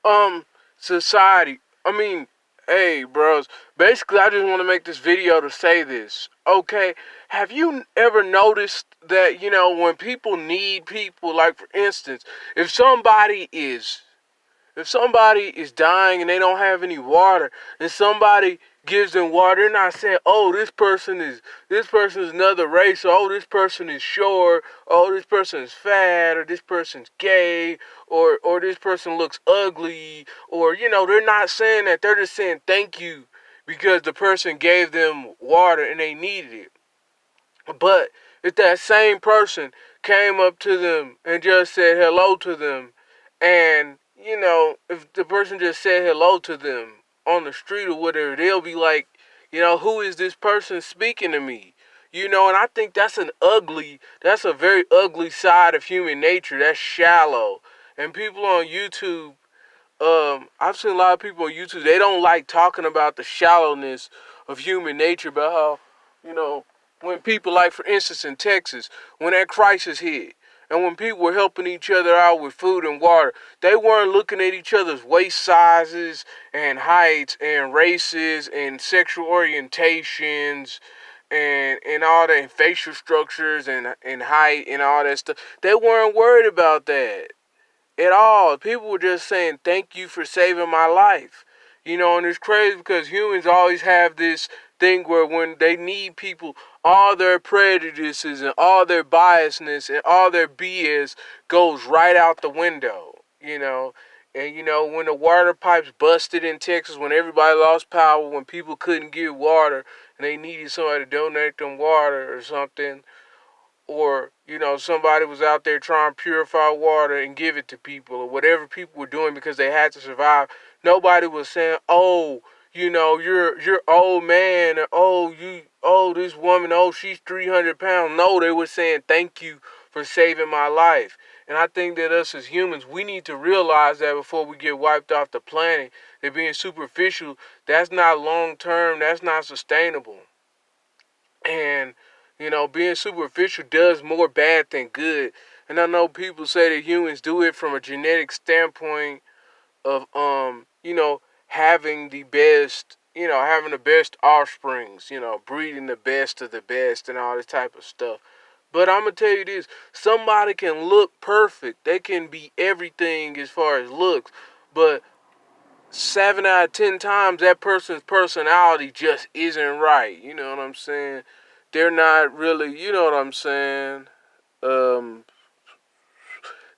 um society. I mean, hey, bros. Basically, I just want to make this video to say this. Okay, have you ever noticed that when people need people, like for instance, if somebody is if somebody is dying and they don't have any water, and somebody gives them water, they're not saying, "Oh, this person is another race," or "Oh, this person is short," "Oh, this person is fat," or "This person's gay," or "This person looks ugly," or they're not saying that. They're just saying thank you because the person gave them water and they needed it. But if that same person came up to them and just said hello to them, and if the person just said hello to them on the street or whatever, they'll be like, who is this person speaking to me? And I think that's a very ugly side of human nature. That's shallow. And people on YouTube, I've seen a lot of people on YouTube, they don't like talking about the shallowness of human nature, about how, you know, when people, like for instance in Texas, when that crisis hit, and when people were helping each other out with food and water, they weren't looking at each other's waist sizes and heights and races and sexual orientations and all that, and facial structures and height and all that stuff. They weren't worried about that at all. People were just saying, "Thank you for saving my life." And it's crazy because humans always have this thing where when they need people, all their prejudices and all their biasness and all their BS goes right out the window. And when the water pipes busted in Texas, when everybody lost power, when people couldn't get water and they needed somebody to donate them water or something, or somebody was out there trying to purify water and give it to people, or whatever people were doing because they had to survive, nobody was saying, "Oh, you're old man," or "Oh, this woman, oh, she's 300 pounds." No, they were saying, "Thank you for saving my life." And I think that us as humans, we need to realize that before we get wiped off the planet, that being superficial, that's not long term, that's not sustainable. And being superficial does more bad than good. And I know people say that humans do it from a genetic standpoint of having the best, having the best offsprings, breeding the best of the best and all this type of stuff. But I'm gonna tell you this: somebody can look perfect, they can be everything as far as looks, but 7 out of 10 times that person's personality just isn't right. You know what I'm saying? They're not really, you know what I'm saying? Um,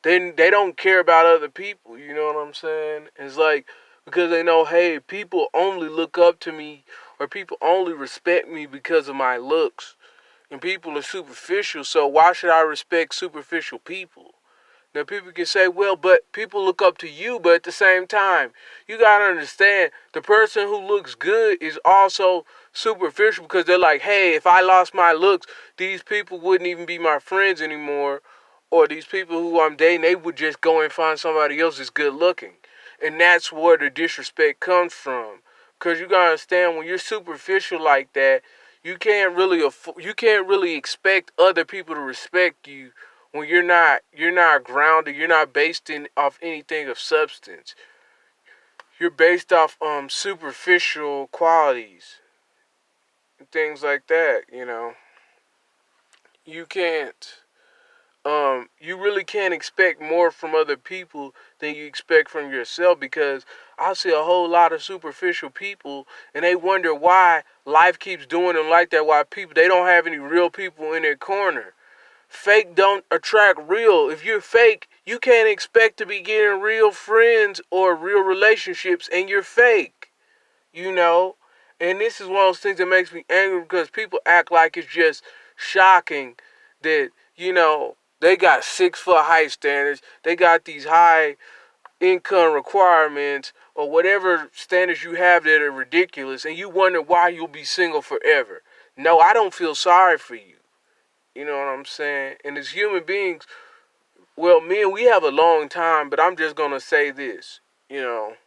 they don't care about other people. You know what I'm saying? It's like, because they know, hey, people only look up to me, or people only respect me because of my looks, and people are superficial. So why should I respect superficial people? Now, people can say, "Well, but people look up to you," but at the same time, you gotta understand the person who looks good is also superficial, because they're like, "Hey, if I lost my looks, these people wouldn't even be my friends anymore, or these people who I'm dating, they would just go and find somebody else that's good looking." And that's where the disrespect comes from. Because you gotta understand, when you're superficial like that, you can't really expect other people to respect you when you're not grounded, you're not based in off anything of substance. You're based off superficial qualities and things like that. You can't you really can't expect more from other people than you expect from yourself, because I see a whole lot of superficial people and they wonder why life keeps doing them like that, why people they don't have any real people in their corner. Fake don't attract real. If you're fake, you can't expect to be getting real friends or real relationships, and you're fake. You know? And this is one of those things that makes me angry, because people act like it's just shocking that, they got 6 foot height standards, they got these high income requirements, or whatever standards you have that are ridiculous, and you wonder why you'll be single forever. No, I don't feel sorry for you. You know what I'm saying? And as human beings, well, men, we have a long time, but I'm just gonna say this. You know,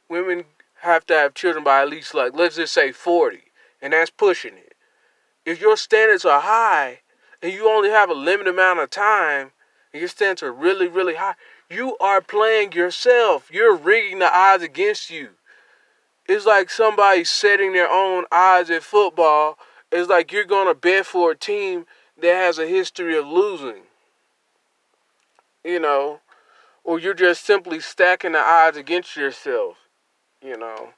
women have to have children by at least, like, let's just say 40, and that's pushing it. If your standards are high and you only have a limited amount of time, and your standards are really, really high, You are playing yourself. You're rigging the odds against you. It's like somebody setting their own odds at football. It's like you're going to bet for a team that has a history of losing, you know, or you're just simply stacking the odds against yourself, you know.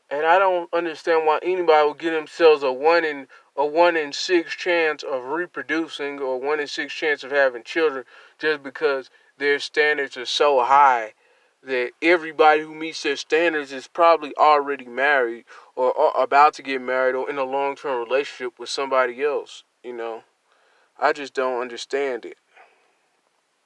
And I don't understand why anybody would give themselves a 1 in 6 chance of reproducing or 1 in 6 chance of having children just because their standards are so high that everybody who meets their standards is probably already married or about to get married or in a long-term relationship with somebody else, you know. I just don't understand it.